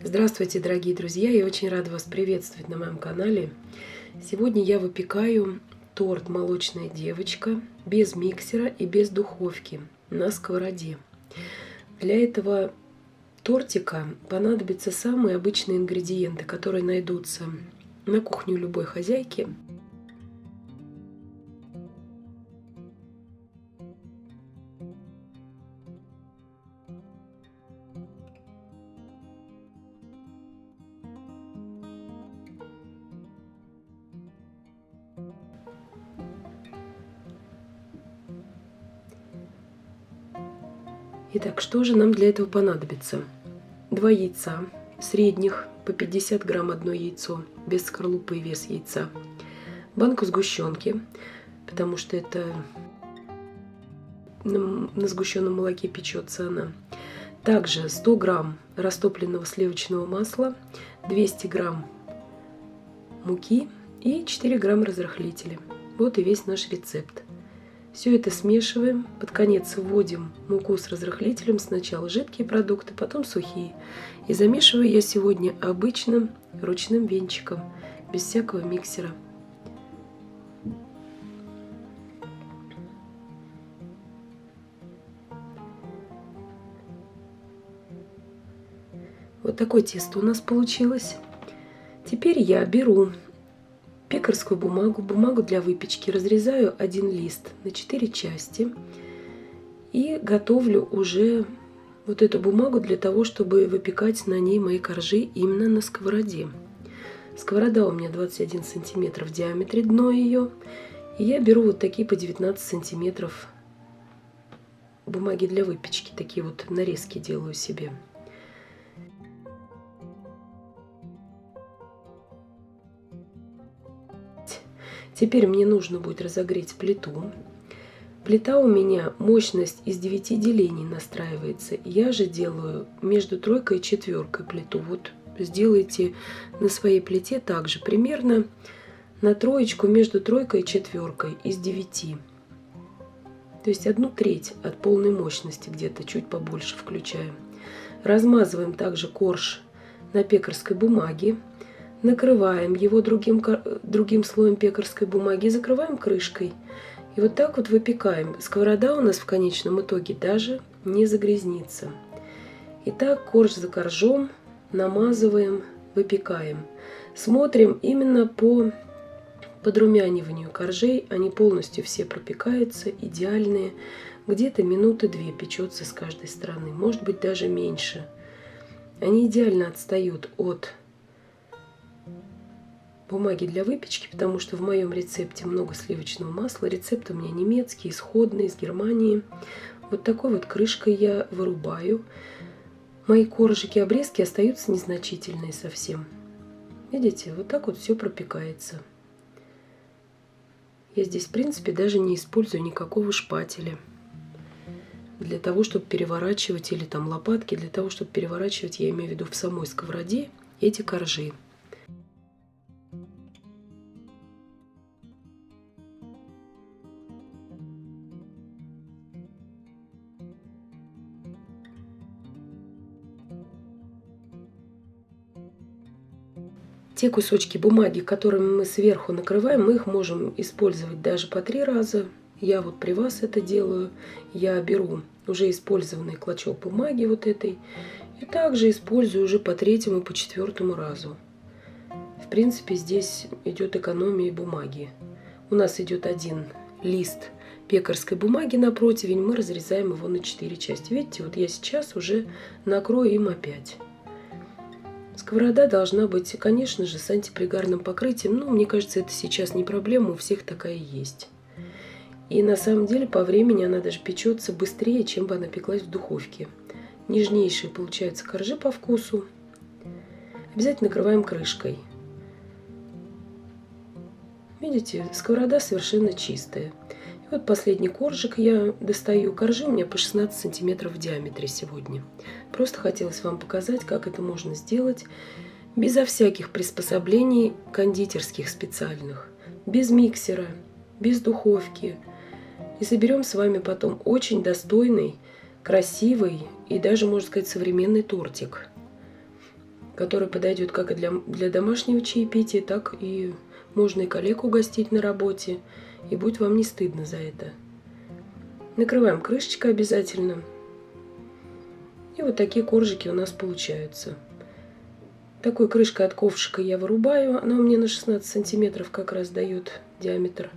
Здравствуйте, дорогие друзья! Я очень рада вас приветствовать на моем канале. Сегодня я выпекаю торт «Молочная девочка» без миксера и без духовки на сковороде. Для этого тортика понадобятся самые обычные ингредиенты, которые найдутся на кухне у любой хозяйки. Итак, что же нам для этого понадобится? 2 яйца, средних, по 50 грамм одно яйцо, без скорлупы, вес яйца. Банку сгущенки, потому что это на сгущенном молоке печется она. Также 100 грамм растопленного сливочного масла, 200 грамм муки и 4 грамма разрыхлителя. Вот и весь наш рецепт. Все это смешиваем, под конец вводим муку с разрыхлителем, сначала жидкие продукты, потом сухие. И замешиваю я сегодня обычным ручным венчиком, без всякого миксера. Вот такое тесто у нас получилось. Теперь я беру пекарскую бумагу для выпечки, разрезаю один лист на 4 части и готовлю уже вот эту бумагу для того, чтобы выпекать на ней мои коржи именно на сковороде. Сковорода у меня 21 сантиметр в диаметре, дно ее, и я беру вот такие по 19 сантиметров бумаги для выпечки, такие вот нарезки делаю себе. Теперь мне нужно будет разогреть плиту. Плита у меня мощность из 9 делений настраивается. Я же делаю между тройкой и четверкой плиту. Вот сделайте на своей плите также примерно на троечку между тройкой и четверкой из 9. То есть 1/3 от полной мощности, где-то чуть побольше включаем. Размазываем также корж на пекарской бумаге. Накрываем его другим слоем пекарской бумаги и закрываем крышкой. И вот так вот выпекаем. Сковорода у нас в конечном итоге даже не загрязнится. Итак, корж за коржом намазываем, выпекаем. Смотрим именно по подрумяниванию коржей. Они полностью все пропекаются, идеальные. Где-то минуты 2 печется с каждой стороны. Может быть даже меньше. Они идеально отстают от бумаги для выпечки, потому что в моем рецепте много сливочного масла. Рецепт у меня немецкий, исходный, из Германии. Вот такой вот крышкой я вырубаю. Мои коржики, обрезки остаются незначительные совсем. Видите, вот так вот все пропекается. Я здесь, в принципе, даже не использую никакого шпателя. Для того, чтобы переворачивать, или там лопатки, для того, чтобы переворачивать, я имею в виду в самой сковороде, эти коржи. Те кусочки бумаги, которыми мы сверху накрываем, мы их можем использовать даже по 3 раза. Я вот при вас это делаю. Я беру уже использованный клочок бумаги вот этой и также использую уже по 3-му и по 4-му разу. В принципе, здесь идет экономия бумаги. У нас идет один лист пекарской бумаги на противень, мы разрезаем его на 4 части. Видите, вот я сейчас уже накрою им опять. Сковорода должна быть, конечно же, с антипригарным покрытием. Но мне кажется, это сейчас не проблема, у всех такая есть. И на самом деле по времени она даже печется быстрее, чем бы она пеклась в духовке. Нежнейшие получаются коржи по вкусу. Обязательно накрываем крышкой. Видите, сковорода совершенно чистая. И вот последний коржик я достаю. Коржи у меня по 16 сантиметров в диаметре сегодня. Просто хотелось вам показать, как это можно сделать безо всяких приспособлений кондитерских специальных, без миксера, без духовки. И соберем с вами потом очень достойный, красивый и даже, можно сказать, современный тортик. который подойдет как и для домашнего чаепития, так и можно и коллег угостить на работе, и будет вам не стыдно за это. Накрываем крышечкой обязательно. И вот такие коржики у нас получаются. Такой крышкой от ковшика я вырубаю. Она у меня на 16 сантиметров как раз дает диаметр.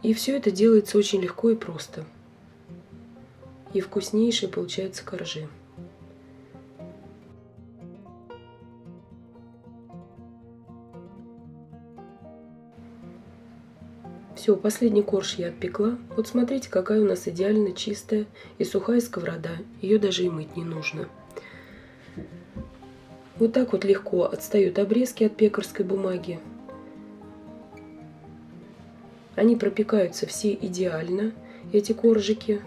И все это делается очень легко и просто. И вкуснейшие получаются коржи. Все, последний корж я отпекла. Вот смотрите, какая у нас идеально чистая и сухая сковорода. Ее даже и мыть не нужно. Вот так вот легко отстают обрезки от пекарской бумаги. Они пропекаются все идеально, эти коржики.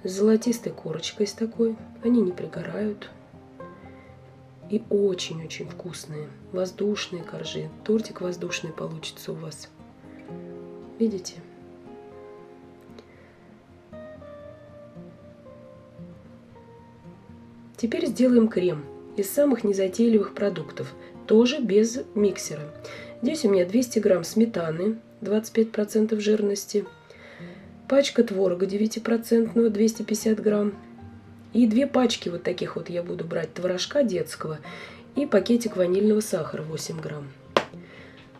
С золотистой корочкой с такой. Они не пригорают. И очень-очень вкусные. Воздушные коржи. Тортик воздушный получится у вас. Видите? Теперь сделаем крем из самых незатейливых продуктов, тоже без миксера. Здесь у меня 200 грамм сметаны, 25% жирности, пачка творога 9%, 250 грамм, и 2 пачки вот таких вот я буду брать творожка детского и пакетик ванильного сахара 8 грамм.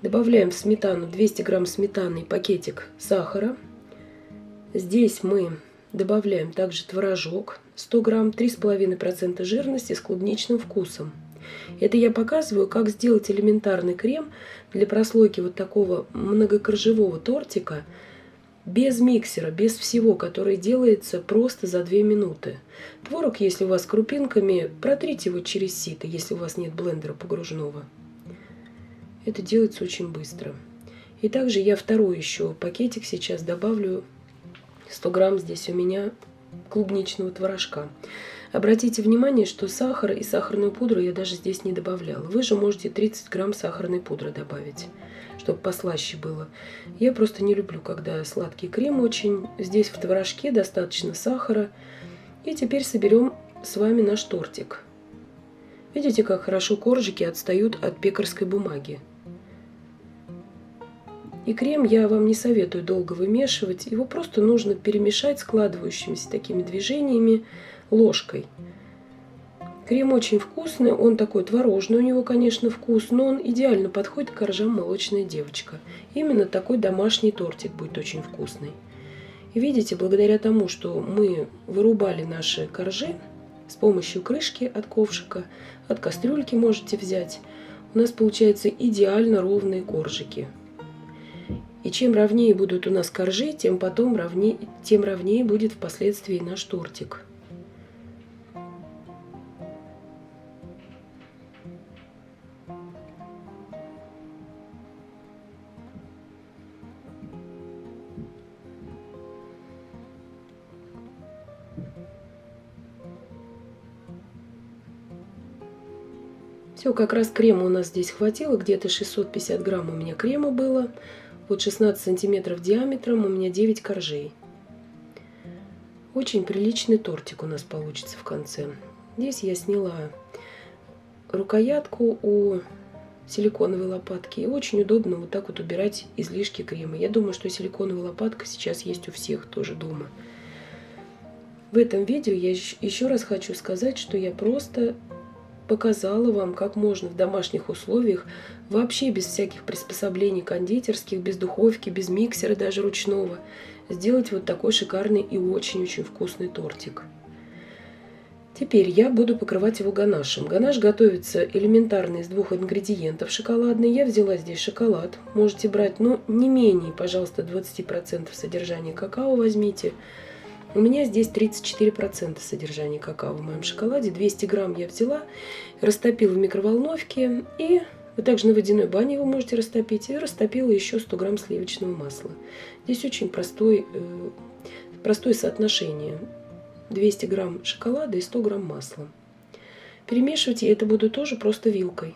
Добавляем в сметану 200 грамм сметаны и пакетик сахара. Здесь мы добавляем также творожок 100 грамм, 3,5% жирности с клубничным вкусом. Это я показываю, как сделать элементарный крем для прослойки вот такого многокоржевого тортика без миксера, без всего, который делается просто за 2 минуты. Творог, если у вас крупинками, протрите его через сито, если у вас нет блендера погружного. Это делается очень быстро. И также я второй еще пакетик сейчас добавлю 100 грамм здесь у меня клубничного творожка. Обратите внимание, что сахар и сахарную пудру я даже здесь не добавляла. Вы же можете 30 грамм сахарной пудры добавить, чтобы послаще было. Я просто не люблю, когда сладкий крем очень. Здесь в творожке достаточно сахара. И теперь соберем с вами наш тортик. Видите, как хорошо коржики отстают от пекарской бумаги. И крем я вам не советую долго вымешивать. Его просто нужно перемешать складывающимися такими движениями ложкой. Крем очень вкусный, он такой творожный, у него, конечно, вкус, но он идеально подходит к коржам «Молочная девочка». Именно такой домашний тортик будет очень вкусный. И видите, благодаря тому, что мы вырубали наши коржи с помощью крышки от ковшика, от кастрюльки можете взять, у нас получаются идеально ровные коржики. И чем ровнее будут у нас коржи, тем ровнее будет впоследствии наш тортик. Все, как раз крема у нас здесь хватило, где-то 650 грамм у меня крема было. Вот 16 сантиметров диаметром, у меня 9 коржей. Очень приличный тортик у нас получится в конце. Здесь я сняла рукоятку у силиконовой лопатки. И очень удобно вот так вот убирать излишки крема. Я думаю, что силиконовая лопатка сейчас есть у всех тоже дома. В этом видео я еще раз хочу сказать, что я просто показала вам, как можно в домашних условиях, вообще без всяких приспособлений кондитерских, без духовки, без миксера даже ручного, сделать вот такой шикарный и очень-очень вкусный тортик. Теперь я буду покрывать его ганашем. Ганаш готовится элементарно из 2 ингредиентов шоколадный. Я взяла здесь шоколад. Можете брать, но не менее, пожалуйста, 20% содержания какао возьмите. У меня здесь 34% содержания какао в моем шоколаде. 200 грамм я взяла, растопила в микроволновке. И вы также на водяной бане его можете растопить. И растопила еще 100 грамм сливочного масла. Здесь очень простое соотношение. 200 грамм шоколада и 100 грамм масла. Перемешивать я это буду тоже просто вилкой.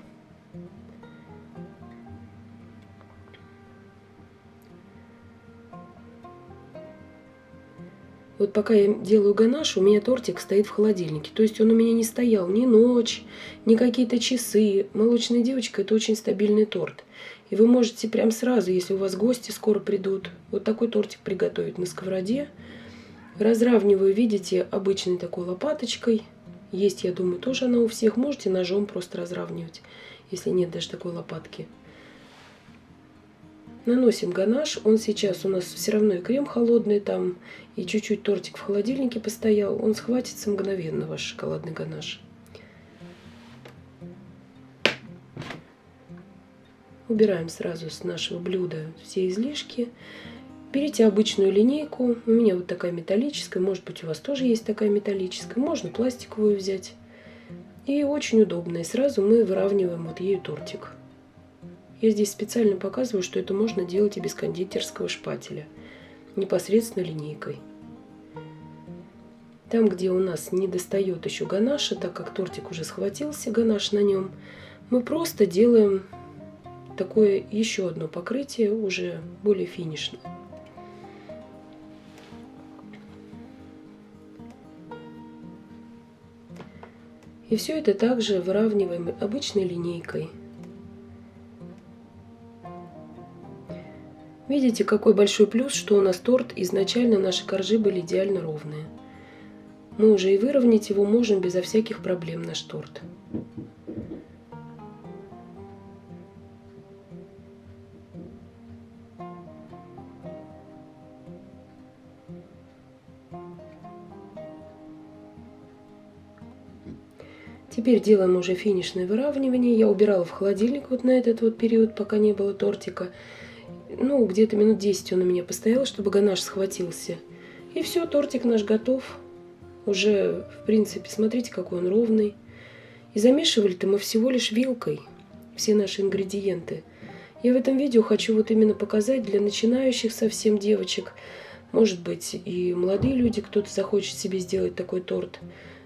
Вот пока я делаю ганаш, у меня тортик стоит в холодильнике. То есть он у меня не стоял ни ночь, ни какие-то часы. Молочная девочка – это очень стабильный торт. И вы можете прям сразу, если у вас гости скоро придут, вот такой тортик приготовить на сковороде. Разравниваю, видите, обычной такой лопаточкой. Есть, я думаю, тоже она у всех. Можете ножом просто разравнивать, если нет даже такой лопатки. Наносим ганаш. Он сейчас у нас все равно и крем холодный там, и чуть-чуть тортик в холодильнике постоял. Он схватится мгновенно, ваш шоколадный ганаш. Убираем сразу с нашего блюда все излишки. Берите обычную линейку. У меня вот такая металлическая. Может быть, у вас тоже есть такая металлическая. Можно пластиковую взять. И очень удобно. И сразу мы выравниваем вот ею тортик. Я здесь специально показываю, что это можно делать и без кондитерского шпателя. Непосредственно линейкой. Там, где у нас не достает еще ганаша, так как тортик уже схватился, ганаш на нем, мы просто делаем такое еще одно покрытие, уже более финишное. И все это также выравниваем обычной линейкой. Видите, какой большой плюс, что у нас торт изначально наши коржи были идеально ровные. Мы уже и выровнять его можем безо всяких проблем, наш торт. Теперь делаем уже финишное выравнивание. Я убирала в холодильник вот на этот вот период, пока не было тортика. Ну, где-то минут 10 он у меня постоял, чтобы ганаш схватился. И все, тортик наш готов. Уже, в принципе, смотрите, какой он ровный. И замешивали-то мы всего лишь вилкой все наши ингредиенты. Я в этом видео хочу вот именно показать для начинающих совсем девочек. Может быть, и молодые люди, кто-то захочет себе сделать такой торт.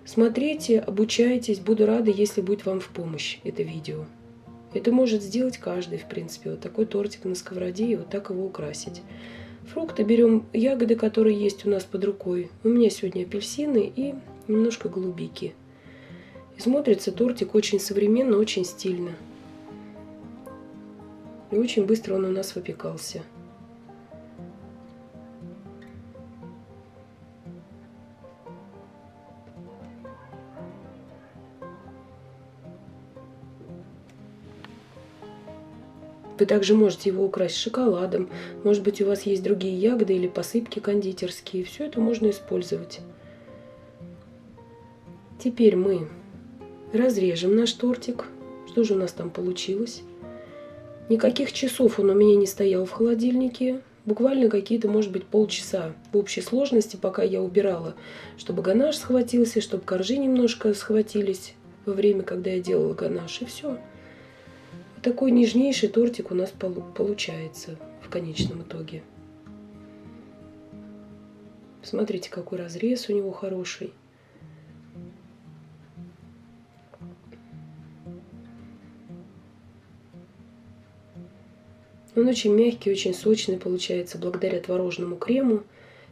Смотрите, обучайтесь. Буду рада, если будет вам в помощь это видео. Это может сделать каждый, в принципе. Вот такой тортик на сковороде и вот так его украсить. Фрукты берем, ягоды, которые есть у нас под рукой. У меня сегодня апельсины и немножко голубики. И смотрится тортик очень современно, очень стильно. И очень быстро он у нас выпекался. Вы также можете его украсить шоколадом. Может быть, у вас есть другие ягоды или посыпки кондитерские. Все это можно использовать. Теперь мы разрежем наш тортик. Что же у нас там получилось? Никаких часов он у меня не стоял в холодильнике. Буквально какие-то, может быть, полчаса в общей сложности, пока я убирала, чтобы ганаш схватился, чтобы коржи немножко схватились во время, когда я делала ганаш. И все. Такой нежнейший тортик у нас получается в конечном итоге. Смотрите, какой разрез у него хороший. Он очень мягкий, очень сочный получается благодаря творожному крему.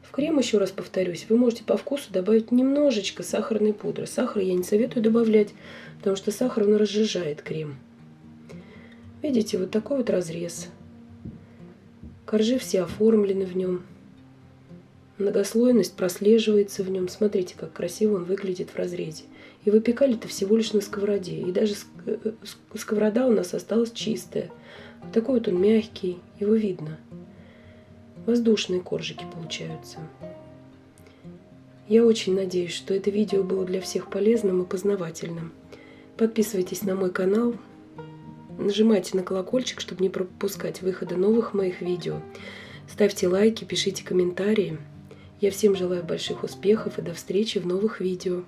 В крем, еще раз повторюсь, вы можете по вкусу добавить немножечко сахарной пудры. Сахар я не советую добавлять, потому что сахар он разжижает крем. Видите, вот такой вот разрез. Коржи все оформлены в нем. Многослойность прослеживается в нем. Смотрите, как красиво он выглядит в разрезе. И выпекали-то всего лишь на сковороде. И даже сковорода у нас осталась чистая. Вот такой вот он мягкий, его видно. Воздушные коржики получаются. Я очень надеюсь, что это видео было для всех полезным и познавательным. Подписывайтесь на мой канал. Нажимайте на колокольчик, чтобы не пропускать выхода новых моих видео. Ставьте лайки, пишите комментарии. Я всем желаю больших успехов и до встречи в новых видео.